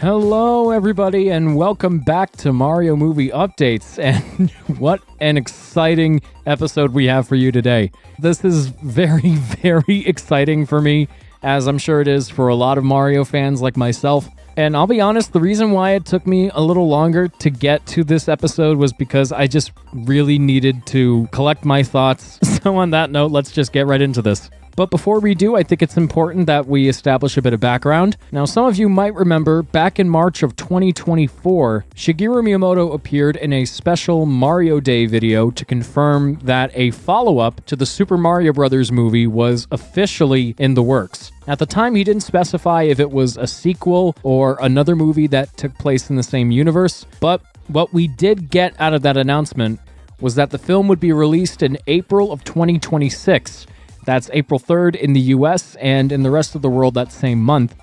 Hello, everybody, and welcome back to Mario Movie Updates. And what an exciting episode we have for you today. This is very, very exciting for me, as I'm sure it is for a lot of Mario fans like myself. And I'll be honest, the reason why it took me a little longer to get to this episode was because I just really needed to collect my thoughts. So on that note, let's just get right into this. But before we do, I think it's important that we establish a bit of background. Now, some of you might remember back in March of 2024, Shigeru Miyamoto appeared in a special Mario Day video to confirm that a follow-up to the Super Mario Bros. Movie was officially in the works. At the time, he didn't specify if it was a sequel or another movie that took place in the same universe, but what we did get out of that announcement was that the film would be released in April of 2026. That's April 3rd in the US and in the rest of the world that same month.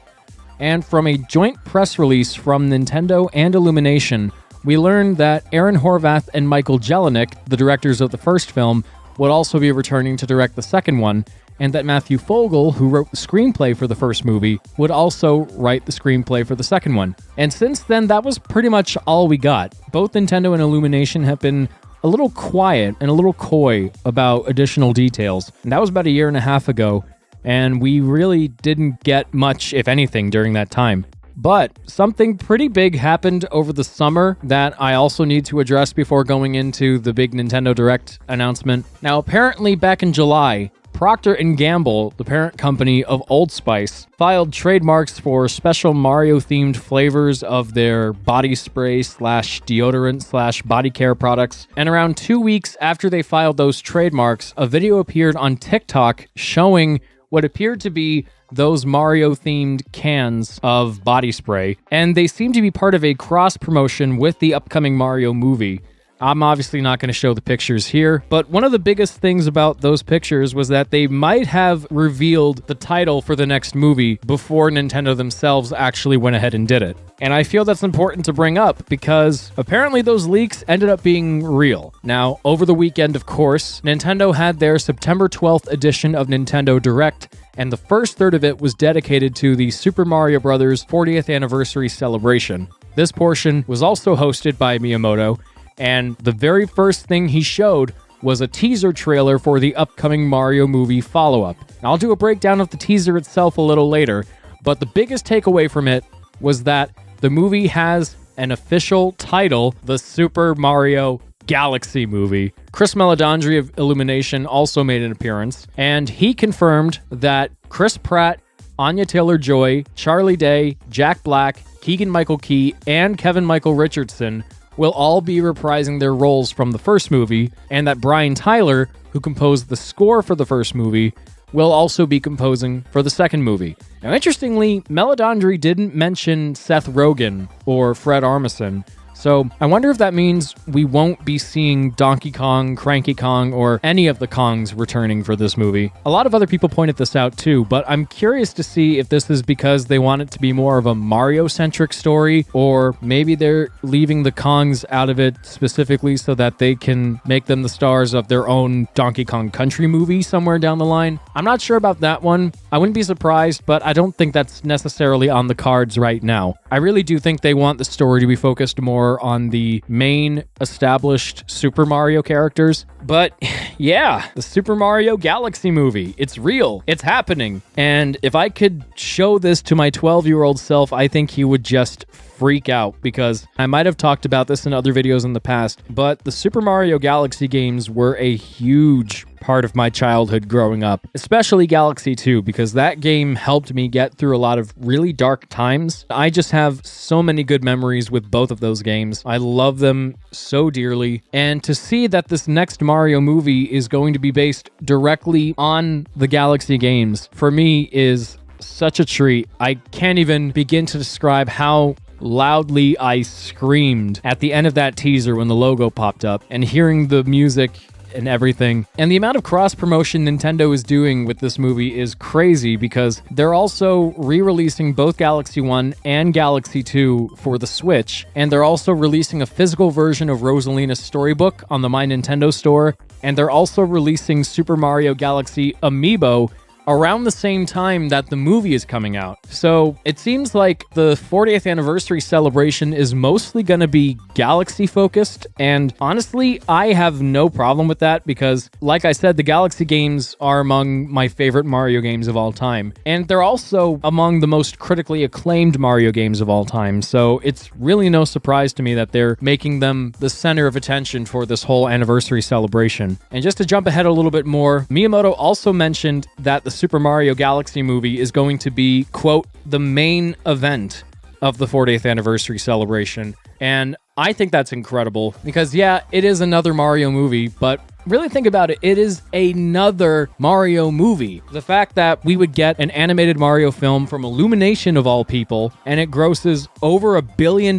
And from a joint press release from Nintendo and Illumination, we learned that Aaron Horvath and Michael Jelenic, the directors of the first film, would also be returning to direct the second one, and that Matthew Fogel, who wrote the screenplay for the first movie, would also write the screenplay for the second one. And since then, that was pretty much all we got. Both Nintendo and Illumination have been a little quiet and a little coy about additional details. And that was about a year and a half ago, and we really didn't get much, if anything, during that time. But something pretty big happened over the summer that I also need to address before going into the big Nintendo Direct announcement. Now, apparently back in July, Procter & Gamble, the parent company of Old Spice, filed trademarks for special Mario-themed flavors of their body spray / deodorant / body care products. And around 2 weeks after they filed those trademarks, a video appeared on TikTok showing what appeared to be those Mario-themed cans of body spray. And they seem to be part of a cross-promotion with the upcoming Mario movie. I'm obviously not going to show the pictures here, but one of the biggest things about those pictures was that they might have revealed the title for the next movie before Nintendo themselves actually went ahead and did it. And I feel that's important to bring up because apparently those leaks ended up being real. Now, over the weekend, of course, Nintendo had their September 12th edition of Nintendo Direct, and the first third of it was dedicated to the Super Mario Bros. 40th anniversary celebration. This portion was also hosted by Miyamoto, and the very first thing he showed was a teaser trailer for the upcoming Mario movie follow-up. I'll do a breakdown of the teaser itself a little later, but the biggest takeaway from it was that the movie has an official title, the Super Mario Galaxy movie. Chris Meledandri of Illumination also made an appearance, and he confirmed that Chris Pratt, Anya Taylor-Joy, Charlie Day, Jack Black, Keegan-Michael Key, and Kevin Michael Richardson will all be reprising their roles from the first movie, and that Brian Tyler, who composed the score for the first movie, will also be composing for the second movie. Now, interestingly, Meledandri didn't mention Seth Rogen or Fred Armisen, so I wonder if that means we won't be seeing Donkey Kong, Cranky Kong, or any of the Kongs returning for this movie. A lot of other people pointed this out too, but I'm curious to see if this is because they want it to be more of a Mario-centric story, or maybe they're leaving the Kongs out of it specifically so that they can make them the stars of their own Donkey Kong Country movie somewhere down the line. I'm not sure about that one. I wouldn't be surprised, but I don't think that's necessarily on the cards right now. I really do think they want the story to be focused more on the main established Super Mario characters. But yeah, the Super Mario Galaxy movie, it's real, it's happening. And if I could show this to my 12-year-old self, I think he would just freak out, because I might have talked about this in other videos in the past, but the Super Mario Galaxy games were a huge part of my childhood growing up, especially Galaxy 2, because that game helped me get through a lot of really dark times. I just have so many good memories with both of those games. I love them so dearly, and to see that this next Mario movie is going to be based directly on the Galaxy games, for me, is such a treat. I can't even begin to describe how loudly I screamed at the end of that teaser when the logo popped up, and hearing the music and everything. And the amount of cross-promotion Nintendo is doing with this movie is crazy, because they're also re-releasing both Galaxy 1 and Galaxy 2 for the Switch, and they're also releasing a physical version of Rosalina's storybook on the My Nintendo store, and they're also releasing Super Mario Galaxy Amiibo around the same time that the movie is coming out. So it seems like the 40th anniversary celebration is mostly going to be Galaxy focused. And honestly, I have no problem with that because, like I said, the Galaxy games are among my favorite Mario games of all time. And they're also among the most critically acclaimed Mario games of all time. So it's really no surprise to me that they're making them the center of attention for this whole anniversary celebration. And just to jump ahead a little bit more, Miyamoto also mentioned that the Super Mario Galaxy movie is going to be, quote, the main event of the 40th anniversary celebration. And I think that's incredible because, yeah, it is another Mario movie, but really think about it, it is another Mario movie. The fact that we would get an animated Mario film from Illumination of all people, and it grosses over $1 billion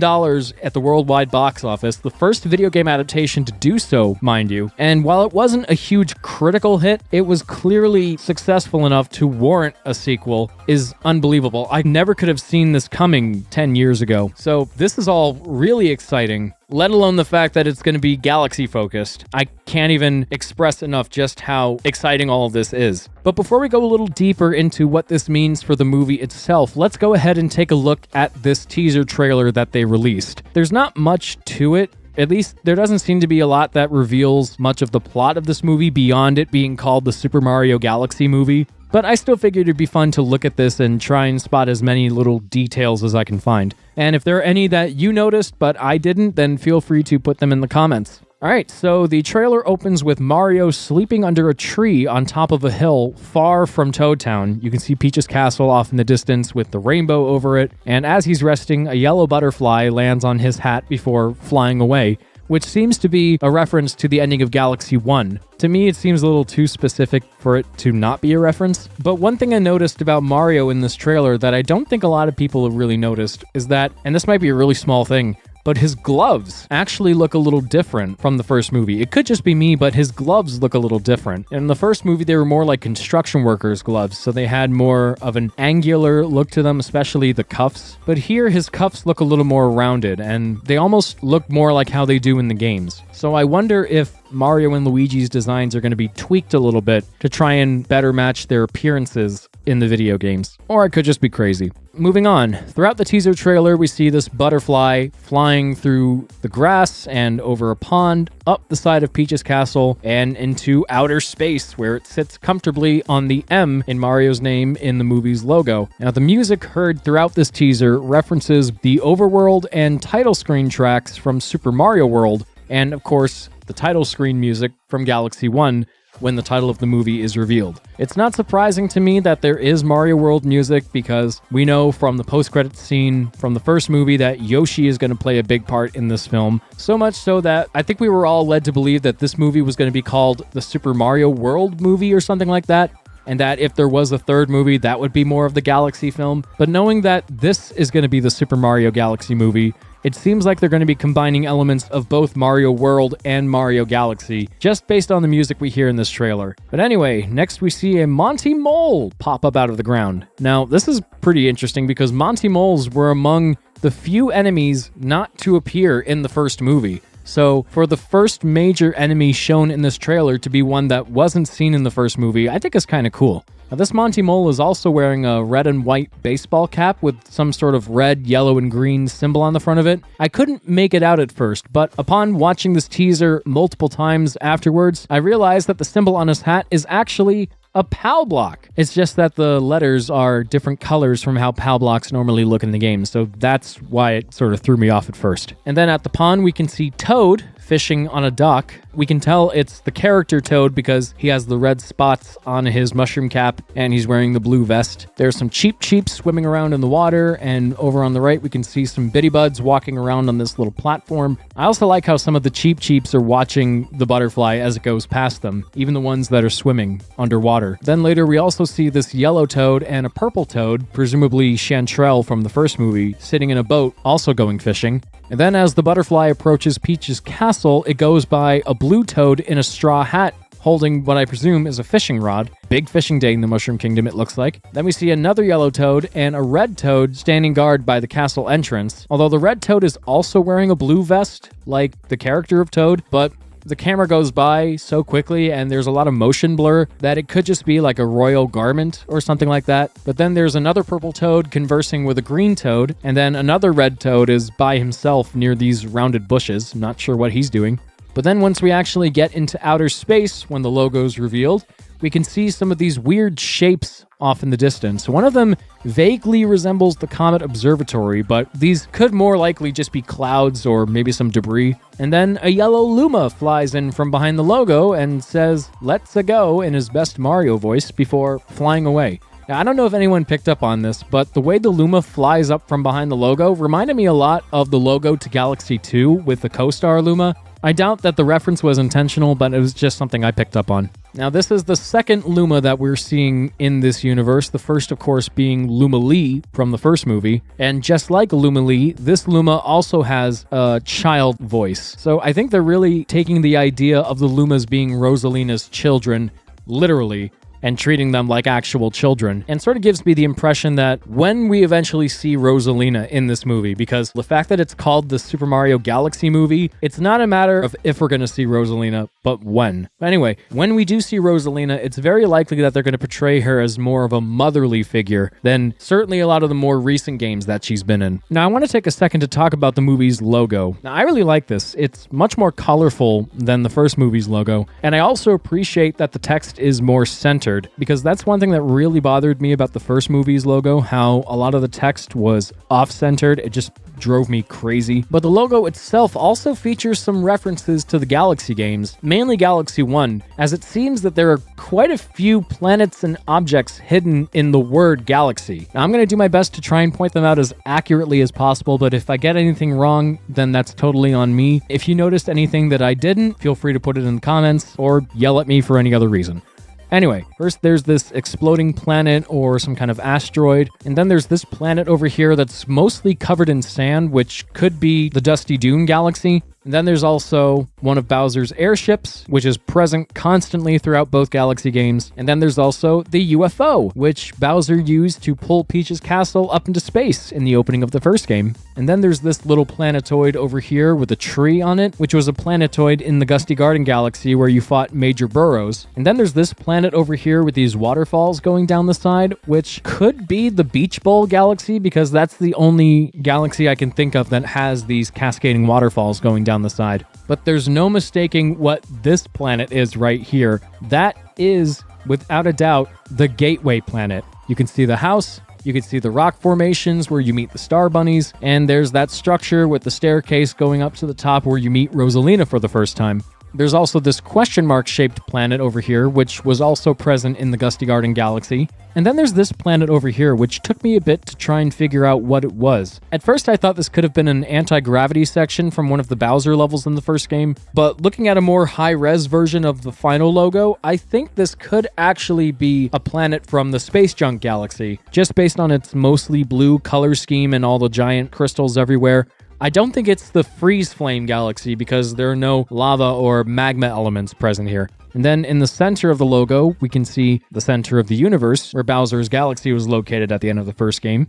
at the worldwide box office, the first video game adaptation to do so, mind you. And while it wasn't a huge critical hit, it was clearly successful enough to warrant a sequel, is unbelievable. I never could have seen this coming 10 years ago. So this is all really exciting, let alone the fact that it's going to be Galaxy focused. I can't even express enough just how exciting all of this is. But before we go a little deeper into what this means for the movie itself, let's go ahead and take a look at this teaser trailer that they released. There's not much to it. At least, there doesn't seem to be a lot that reveals much of the plot of this movie beyond it being called the Super Mario Galaxy movie. But I still figured it'd be fun to look at this and try and spot as many little details as I can find. And if there are any that you noticed but I didn't, then feel free to put them in the comments. Alright, so the trailer opens with Mario sleeping under a tree on top of a hill far from Toad Town. You can see Peach's castle off in the distance with the rainbow over it, and as he's resting, a yellow butterfly lands on his hat before flying away, which seems to be a reference to the ending of Galaxy 1. To me, it seems a little too specific for it to not be a reference. But one thing I noticed about Mario in this trailer that I don't think a lot of people have really noticed is that, and this might be a really small thing, but his gloves actually look a little different from the first movie. It could just be me, but his gloves look a little different. In the first movie, they were more like construction workers' gloves, so they had more of an angular look to them, especially the cuffs. But here, his cuffs look a little more rounded, and they almost look more like how they do in the games. So I wonder if Mario and Luigi's designs are going to be tweaked a little bit to try and better match their appearances in the video games. Or I could just be crazy. Moving on, throughout the teaser trailer, we see this butterfly flying through the grass and over a pond, up the side of Peach's castle, and into outer space, where it sits comfortably on the M in Mario's name in the movie's logo. Now, the music heard throughout this teaser references the overworld and title screen tracks from Super Mario World, and of course, the title screen music from Galaxy 1, when the title of the movie is revealed. It's not surprising to me that there is Mario World music because we know from the post-credits scene from the first movie that Yoshi is going to play a big part in this film, so much so that I think we were all led to believe that this movie was going to be called the Super Mario World movie or something like that, and that if there was a third movie, that would be more of the Galaxy film. But knowing that this is going to be the Super Mario Galaxy movie, it seems like they're going to be combining elements of both Mario World and Mario Galaxy, just based on the music we hear in this trailer. But anyway, next we see a Monty Mole pop up out of the ground. Now, this is pretty interesting because Monty Moles were among the few enemies not to appear in the first movie. So, for the first major enemy shown in this trailer to be one that wasn't seen in the first movie, I think is kind of cool. Now, this Monty Mole is also wearing a red and white baseball cap with some sort of red, yellow, and green symbol on the front of it. I couldn't make it out at first, but upon watching this teaser multiple times afterwards, I realized that the symbol on his hat is actually a PAL block. It's just that the letters are different colors from how PAL blocks normally look in the game, so that's why it sort of threw me off at first. And then at the pond, we can see Toad fishing on a dock. We can tell it's the character Toad because he has the red spots on his mushroom cap and he's wearing the blue vest. There's some Cheeps swimming around in the water, and over on the right we can see some Bitty Buds walking around on this little platform. I also like how some of the Cheeps are watching the butterfly as it goes past them, even the ones that are swimming underwater. Then later we also see this yellow Toad and a purple Toad, presumably Chanterelle from the first movie, sitting in a boat also going fishing. And then as the butterfly approaches Peach's castle, it goes by a blue Toad in a straw hat holding what I presume is a fishing rod. Big fishing day in the Mushroom Kingdom, it looks like. Then we see another yellow Toad and a red Toad standing guard by the castle entrance. Although the red Toad is also wearing a blue vest, like the character of Toad, but the camera goes by so quickly and there's a lot of motion blur that it could just be like a royal garment or something like that. But then there's another purple toad conversing with a green toad, and then another red toad is by himself near these rounded bushes. I'm not sure what he's doing. But then once we actually get into outer space, when the logo's revealed, we can see some of these weird shapes off in the distance. One of them vaguely resembles the Comet Observatory, but these could more likely just be clouds or maybe some debris. And then a yellow Luma flies in from behind the logo and says, "Let's-a go," in his best Mario voice before flying away. Now, I don't know if anyone picked up on this, but the way the Luma flies up from behind the logo reminded me a lot of the logo to Galaxy 2 with the Co-Star Luma. I doubt that the reference was intentional, but it was just something I picked up on. Now, this is the second Luma that we're seeing in this universe, the first, of course, being Luma Lee from the first movie. And just like Luma Lee, this Luma also has a child voice. So I think they're really taking the idea of the Lumas being Rosalina's children, literally, and treating them like actual children, and sort of gives me the impression that when we eventually see Rosalina in this movie, because the fact that it's called the Super Mario Galaxy movie, it's not a matter of if we're going to see Rosalina, but when. But anyway, when we do see Rosalina, it's very likely that they're going to portray her as more of a motherly figure than certainly a lot of the more recent games that she's been in. Now, I want to take a second to talk about the movie's logo. Now, I really like this. It's much more colorful than the first movie's logo, and I also appreciate that the text is more centered, because that's one thing that really bothered me about the first movie's logo, how a lot of the text was off-centered. It just drove me crazy. But the logo itself also features some references to the Galaxy games, mainly Galaxy 1, as it seems that there are quite a few planets and objects hidden in the word Galaxy. Now, I'm going to do my best to try and point them out as accurately as possible, but if I get anything wrong, then that's totally on me. If you noticed anything that I didn't, feel free to put it in the comments or yell at me for any other reason. Anyway, first there's this exploding planet or some kind of asteroid, and then there's this planet over here that's mostly covered in sand, which could be the Dusty Dune Galaxy. And then there's also one of Bowser's airships, which is present constantly throughout both Galaxy games. And then there's also the UFO, which Bowser used to pull Peach's castle up into space in the opening of the first game. And then there's this little planetoid over here with a tree on it, which was a planetoid in the Gusty Garden Galaxy where you fought Major Burrows. And then there's this planet over here with these waterfalls going down the side, which could be the Beach Bowl Galaxy, because that's the only galaxy I can think of that has these cascading waterfalls going down the side. But there's no mistaking what this planet is right here. That is, without a doubt, the Gateway planet. You can see the house, you can see the rock formations where you meet the Star Bunnies, and there's that structure with the staircase going up to the top where you meet Rosalina for the first time. There's also this question mark-shaped planet over here, which was also present in the Gusty Garden Galaxy. And then there's this planet over here, which took me a bit to try and figure out what it was. At first, I thought this could have been an anti-gravity section from one of the Bowser levels in the first game, but looking at a more high-res version of the final logo, I think this could actually be a planet from the Space Junk Galaxy, just based on its mostly blue color scheme and all the giant crystals everywhere. I don't think it's the Freeze Flame Galaxy because there are no lava or magma elements present here. And then in the center of the logo, we can see the center of the universe, where Bowser's Galaxy was located at the end of the first game.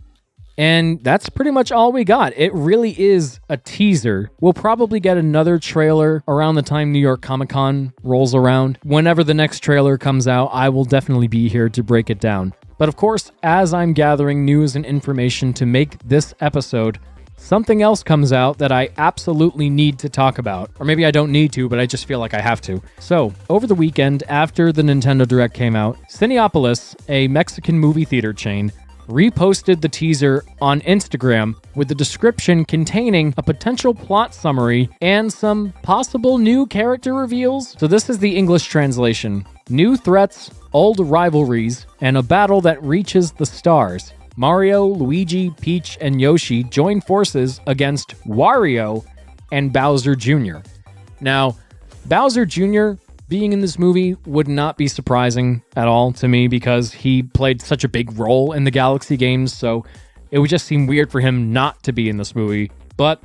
And that's pretty much all we got. It really is a teaser. We'll probably get another trailer around the time New York Comic Con rolls around. Whenever the next trailer comes out, I will definitely be here to break it down. But of course, as I'm gathering news and information to make this episode, something else comes out that I absolutely need to talk about. Or maybe I don't need to, but I just feel like I have to. So, over the weekend, after the Nintendo Direct came out, Cinepolis, a Mexican movie theater chain, reposted the teaser on Instagram with the description containing a potential plot summary and some possible new character reveals. So this is the English translation. New threats, old rivalries, and a battle that reaches the stars. Mario, Luigi, Peach, and Yoshi join forces against Wario and Bowser Jr. Now, Bowser Jr. being in this movie would not be surprising at all to me because he played such a big role in the Galaxy games, so it would just seem weird for him not to be in this movie. But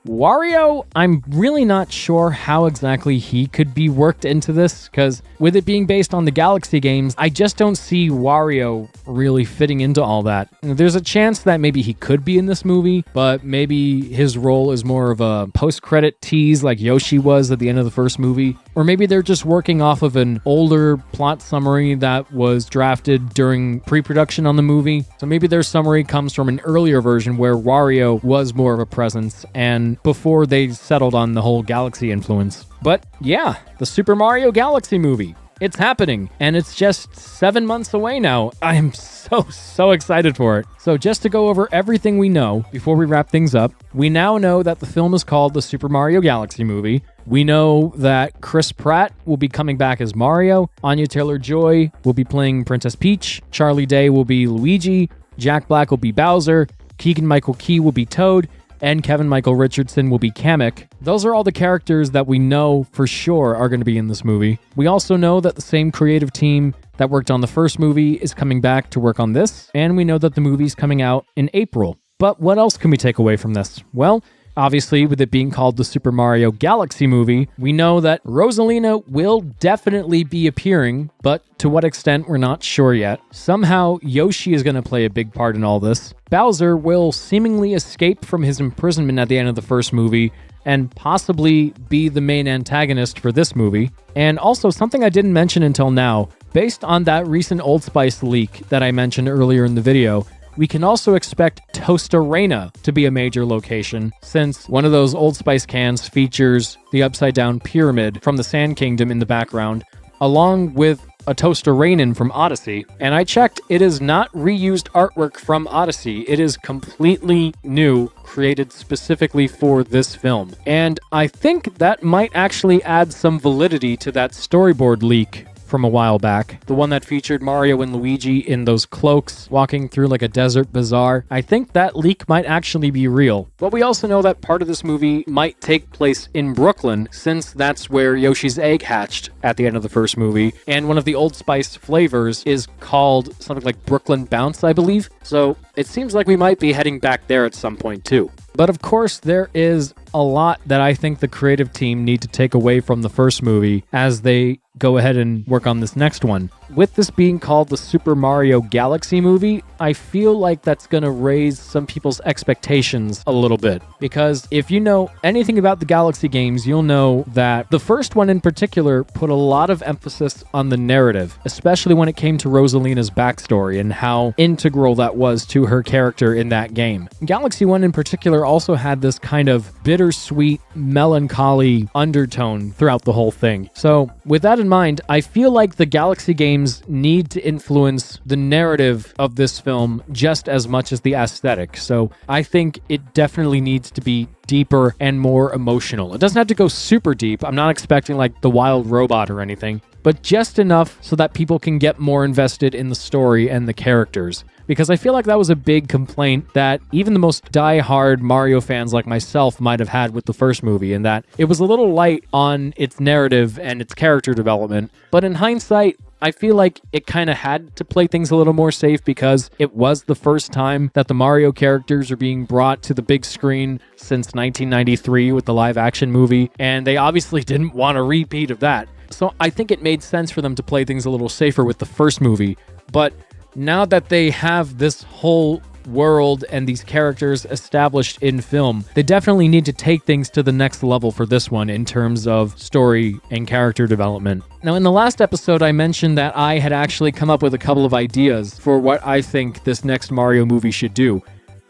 Wario, I'm really not sure how exactly he could be worked into this, because with it being based on the Galaxy games, I just don't see Wario really fitting into all that. There's a chance that maybe he could be in this movie, but maybe his role is more of a post-credit tease like Yoshi was at the end of the first movie. Or maybe they're just working off of an older plot summary that was drafted during pre-production on the movie. So maybe their summary comes from an earlier version where Wario was more of a presence and before they settled on the whole Galaxy influence. But yeah, the Super Mario Galaxy movie. It's happening, and it's just 7 months away now. I am so excited for it. So just to go over everything we know before we wrap things up, we now know that the film is called the Super Mario Galaxy movie. We know that Chris Pratt will be coming back as Mario, Anya Taylor-Joy will be playing Princess Peach, Charlie Day will be Luigi, Jack Black will be Bowser, Keegan-Michael Key will be Toad, and Kevin Michael Richardson will be Kamek. Those are all the characters that we know for sure are going to be in this movie. We also know that the same creative team that worked on the first movie is coming back to work on this, and we know that the movie's coming out in April. But what else can we take away from this? Well, obviously, with it being called the Super Mario Galaxy movie, we know that Rosalina will definitely be appearing, but to what extent, we're not sure yet. Somehow, Yoshi is going to play a big part in all this. Bowser will seemingly escape from his imprisonment at the end of the first movie and possibly be the main antagonist for this movie. And also, something I didn't mention until now, based on that recent Old Spice leak that I mentioned earlier in the video, we can also expect Tostarena to be a major location, since one of those Old Spice cans features the upside-down pyramid from the Sand Kingdom in the background, along with a Toastarenan from Odyssey. And I checked, it is not reused artwork from Odyssey. It is completely new, created specifically for this film. And I think that might actually add some validity to that storyboard leak from a while back. The one that featured Mario and Luigi in those cloaks walking through like a desert bazaar. I think that leak might actually be real. But we also know that part of this movie might take place in Brooklyn, since that's where Yoshi's egg hatched at the end of the first movie. And one of the Old Spice flavors is called something like Brooklyn Bounce, I believe. So it seems like we might be heading back there at some point too. But of course, there is a lot that I think the creative team need to take away from the first movie as they go ahead and work on this next one. With this being called the Super Mario Galaxy movie, I feel like that's going to raise some people's expectations a little bit. Because if you know anything about the Galaxy games, you'll know that the first one in particular put a lot of emphasis on the narrative, especially when it came to Rosalina's backstory and how integral that was to her character in that game. Galaxy 1 in particular also had this kind of bittersweet, melancholy undertone throughout the whole thing. So with that in mind, I feel like the Galaxy games need to influence the narrative of this film just as much as the aesthetic. So I think it definitely needs to be deeper and more emotional. It doesn't have to go super deep. I'm not expecting like the wild robot or anything, but just enough so that people can get more invested in the story and the characters. Because I feel like that was a big complaint that even the most die-hard Mario fans like myself might have had with the first movie, in that it was a little light on its narrative and its character development. But in hindsight, I feel like it kind of had to play things a little more safe because it was the first time that the Mario characters are being brought to the big screen since 1993 with the live-action movie, and they obviously didn't want a repeat of that. So I think it made sense for them to play things a little safer with the first movie. But now that they have this whole world and these characters established in film, they definitely need to take things to the next level for this one in terms of story and character development. Now, in the last episode, I mentioned that I had actually come up with a couple of ideas for what I think this next Mario movie should do.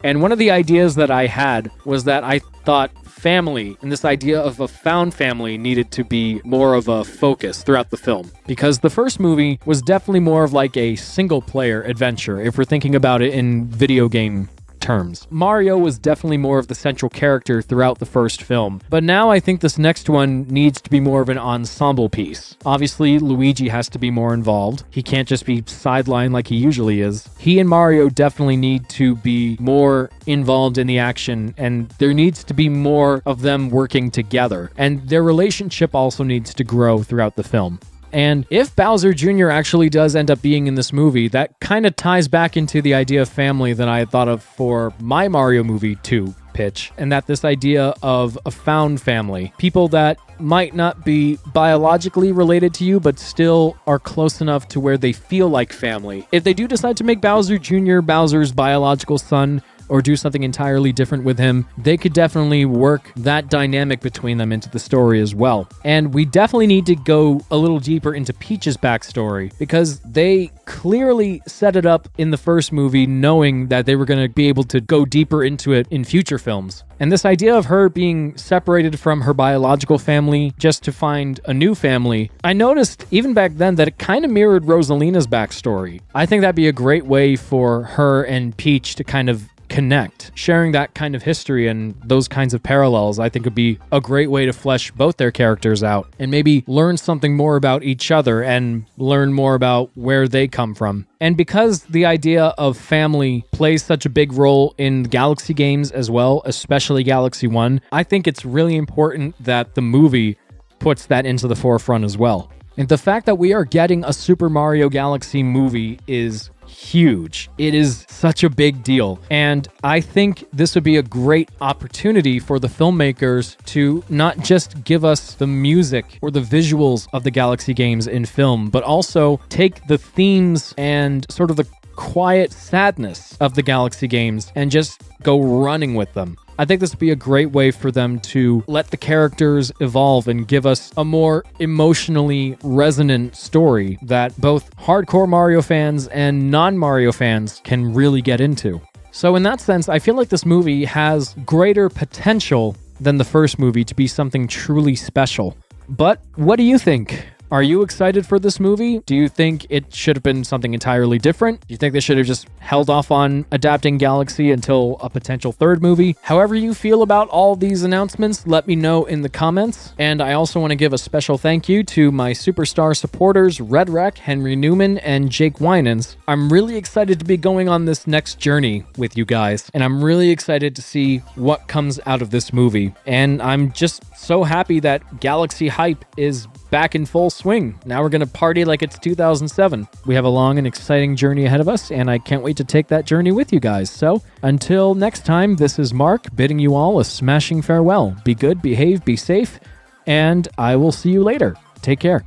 And one of the ideas that I had was that I thought family and this idea of a found family needed to be more of a focus throughout the film. Because the first movie was definitely more of like a single-player adventure, if we're thinking about it in video game terms. Mario was definitely more of the central character throughout the first film, but now I think this next one needs to be more of an ensemble piece. Obviously, Luigi has to be more involved. He can't just be sidelined like he usually is. He and Mario definitely need to be more involved in the action, and there needs to be more of them working together, and their relationship also needs to grow throughout the film. And if Bowser Jr. actually does end up being in this movie, that kind of ties back into the idea of family that I had thought of for my Mario movie 2 pitch, and that this idea of a found family, people that might not be biologically related to you, but still are close enough to where they feel like family. If they do decide to make Bowser Jr. Bowser's biological son, or do something entirely different with him, they could definitely work that dynamic between them into the story as well. And we definitely need to go a little deeper into Peach's backstory, because they clearly set it up in the first movie knowing that they were going to be able to go deeper into it in future films. And this idea of her being separated from her biological family just to find a new family, I noticed even back then that it kind of mirrored Rosalina's backstory. I think that'd be a great way for her and Peach to kind of connect. Sharing that kind of history and those kinds of parallels, I think would be a great way to flesh both their characters out and maybe learn something more about each other and learn more about where they come from. And because the idea of family plays such a big role in Galaxy games as well, especially Galaxy 1, I think it's really important that the movie puts that into the forefront as well. And the fact that we are getting a Super Mario Galaxy movie is huge. It is such a big deal. And I think this would be a great opportunity for the filmmakers to not just give us the music or the visuals of the Galaxy games in film, but also take the themes and sort of the quiet sadness of the Galaxy games and just go running with them. I think this would be a great way for them to let the characters evolve and give us a more emotionally resonant story that both hardcore Mario fans and non-Mario fans can really get into. So in that sense, I feel like this movie has greater potential than the first movie to be something truly special. But what do you think? Are you excited for this movie? Do you think it should have been something entirely different? Do you think they should have just held off on adapting Galaxy until a potential third movie? However you feel about all these announcements, let me know in the comments. And I also want to give a special thank you to my superstar supporters, Red Rec, Henry Newman, and Jake Winans. I'm really excited to be going on this next journey with you guys, and I'm really excited to see what comes out of this movie. And I'm just so happy that Galaxy hype is back in full swing. Now we're going to party like it's 2007. We have a long and exciting journey ahead of us, and I can't wait to take that journey with you guys. So until next time, this is Mark bidding you all a smashing farewell. Be good, behave, be safe, and I will see you later. Take care.